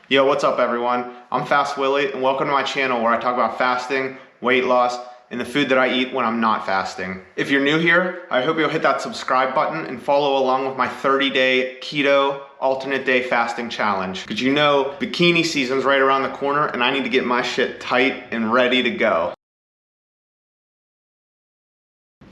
Yo, what's up everyone? I'm FastWilly and welcome to my channel where I talk about fasting, weight loss, and the food that I eat when I'm not fasting. If you're new here, I hope you'll hit that subscribe button and follow along with my 30-day keto alternate day fasting challenge. Because you know, bikini season's right around the corner and I need to get my shit tight and ready to go.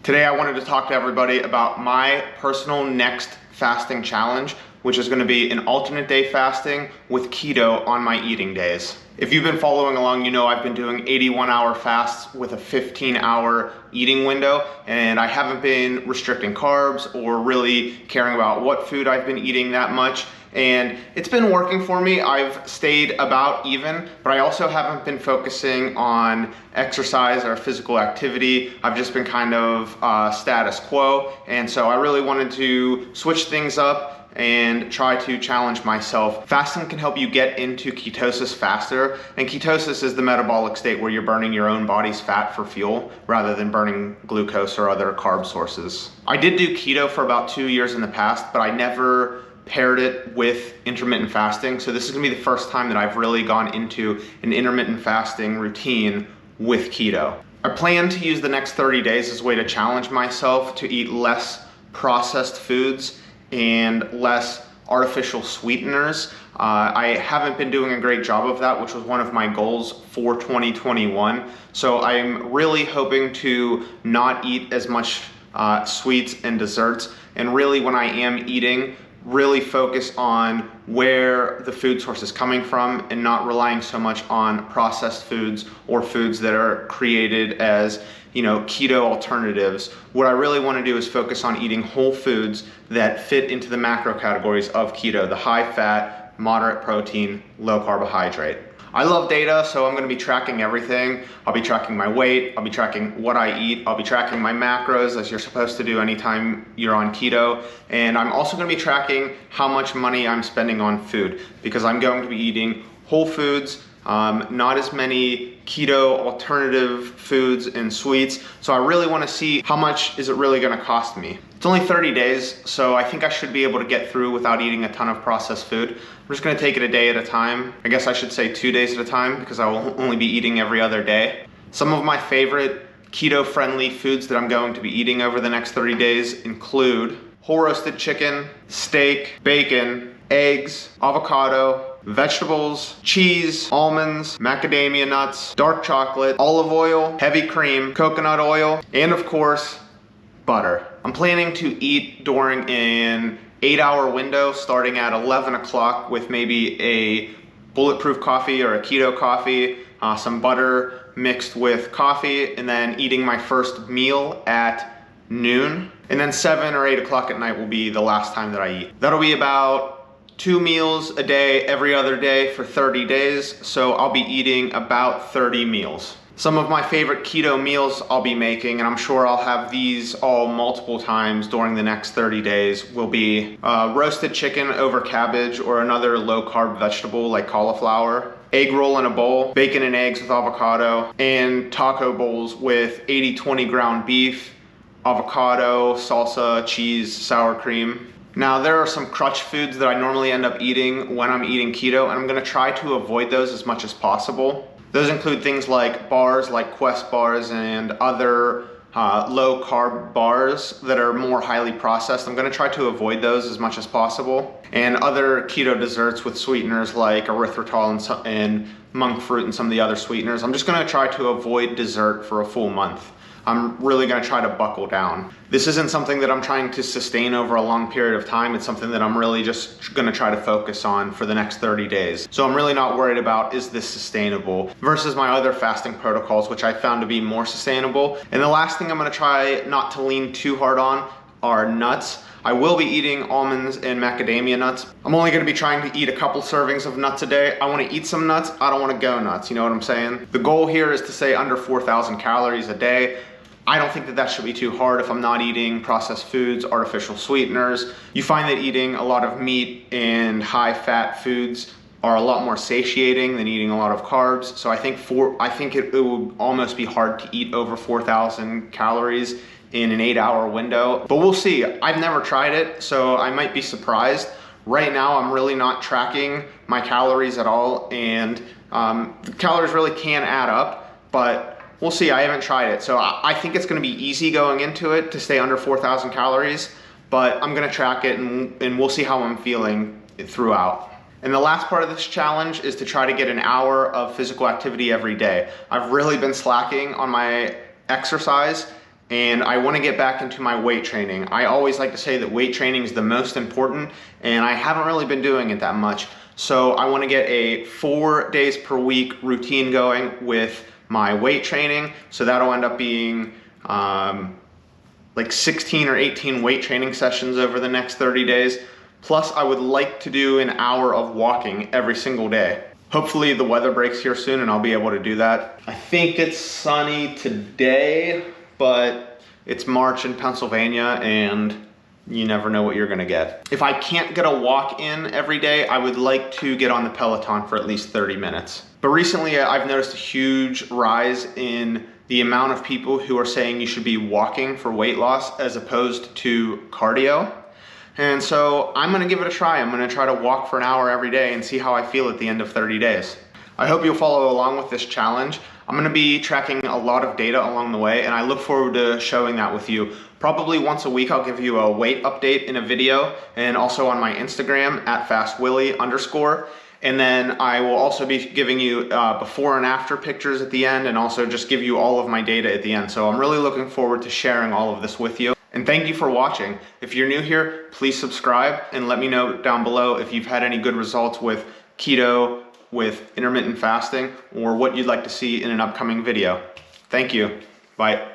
Today I wanted to talk to everybody about my personal next fasting challenge, which is gonna be an alternate day fasting with keto on my eating days. If you've been following along, you know I've been doing 81-hour fasts with a 15-hour eating window, and I haven't been restricting carbs or really caring about what food I've been eating that much. And it's been working for me. I've stayed about even, but I also haven't been focusing on exercise or physical activity. I've just been kind of status quo. And so I really wanted to switch things up and try to challenge myself. Fasting can help you get into ketosis faster, and ketosis is the metabolic state where you're burning your own body's fat for fuel rather than burning glucose or other carb sources. I did do keto for about 2 years in the past, but I never paired it with intermittent fasting. So this is gonna be the first time that I've really gone into an intermittent fasting routine with keto. I plan to use the next 30 days as a way to challenge myself to eat less processed foods and less artificial sweeteners. I haven't been doing a great job of that, which was one of my goals for 2021. So I'm really hoping to not eat as much sweets and desserts, and really when I am eating, really focus on where the food source is coming from and not relying so much on processed foods or foods that are created as keto alternatives. What I really want to do is focus on eating whole foods that fit into the macro categories of keto, the high fat, moderate protein, low carbohydrate. I love data, so I'm gonna be tracking everything. I'll be tracking my weight, I'll be tracking what I eat, I'll be tracking my macros as you're supposed to do anytime you're on keto. And I'm also gonna be tracking how much money I'm spending on food, because I'm going to be eating whole foods, not as many keto alternative foods and sweets. So I really wanna see how much is it really gonna cost me. It's only 30 days, so I think I should be able to get through without eating a ton of processed food. I'm just gonna take it a day at a time. I guess I should say 2 days at a time, because I will only be eating every other day. Some of my favorite keto-friendly foods that I'm going to be eating over the next 30 days include whole roasted chicken, steak, bacon, eggs, avocado, vegetables, cheese, almonds, macadamia nuts, dark chocolate, olive oil, heavy cream, coconut oil, and of course, butter. I'm planning to eat during an 8-hour window starting at 11 o'clock with maybe a bulletproof coffee or a keto coffee, some butter mixed with coffee, and then eating my first meal at noon. And then 7 or 8 o'clock at night will be the last time that I eat. That'll be about 2 meals a day every other day for 30 days, so I'll be eating about 30 meals. Some of my favorite keto meals I'll be making, and I'm sure I'll have these all multiple times during the next 30 days, will be roasted chicken over cabbage or another low-carb vegetable like cauliflower, egg roll in a bowl, bacon and eggs with avocado, and taco bowls with 80-20 ground beef, avocado, salsa, cheese, sour cream. Now there are some crutch foods that I normally end up eating when I'm eating keto, and I'm gonna try to avoid those as much as possible. Those include things like bars, like Quest bars and other low carb bars that are more highly processed. I'm gonna try to avoid those as much as possible. And other keto desserts with sweeteners like erythritol and monk fruit and some of the other sweeteners. I'm just gonna try to avoid dessert for a full month. I'm really gonna try to buckle down. This isn't something that I'm trying to sustain over a long period of time. It's something that I'm really just gonna try to focus on for the next 30 days. So I'm really not worried about, is this sustainable, versus my other fasting protocols, which I found to be more sustainable. And the last thing I'm gonna try not to lean too hard on are nuts. I will be eating almonds and macadamia nuts. I'm only gonna be trying to eat a couple servings of nuts a day. I wanna eat some nuts, I don't wanna go nuts, you know what I'm saying? The goal here is to stay under 4,000 calories a day. I don't think that that should be too hard if I'm not eating processed foods, artificial sweeteners. You find that eating a lot of meat and high fat foods are a lot more satiating than eating a lot of carbs. So I think it would almost be hard to eat over 4,000 calories in an 8-hour window, but we'll see. I've never tried it, so I might be surprised. Right now, I'm really not tracking my calories at all, and the calories really can add up, but we'll see. I haven't tried it. So I think it's gonna be easy going into it to stay under 4,000 calories, but I'm gonna track it and we'll see how I'm feeling throughout. And the last part of this challenge is to try to get an hour of physical activity every day. I've really been slacking on my exercise, and I want to get back into my weight training. I always like to say that weight training is the most important, and I haven't really been doing it that much. So I want to get a 4 days per week routine going with my weight training. So that'll end up being like 16 or 18 weight training sessions over the next 30 days. Plus, I would like to do an hour of walking every single day. Hopefully the weather breaks here soon and I'll be able to do that. I think it's sunny today, but it's March in Pennsylvania and you never know what you're gonna get. If I can't get a walk in every day, I would like to get on the Peloton for at least 30 minutes. But recently I've noticed a huge rise in the amount of people who are saying you should be walking for weight loss as opposed to cardio. And so I'm gonna give it a try. I'm gonna try to walk for an hour every day and see how I feel at the end of 30 days. I hope you'll follow along with this challenge. I'm gonna be tracking a lot of data along the way, and I look forward to showing that with you. Probably once a week, I'll give you a weight update in a video, and also on my Instagram at FastWilly_. And then I will also be giving you before and after pictures at the end, and also just give you all of my data at the end. So I'm really looking forward to sharing all of this with you. And thank you for watching. If you're new here, please subscribe and let me know down below if you've had any good results with keto, with intermittent fasting, or what you'd like to see in an upcoming video. Thank you. Bye.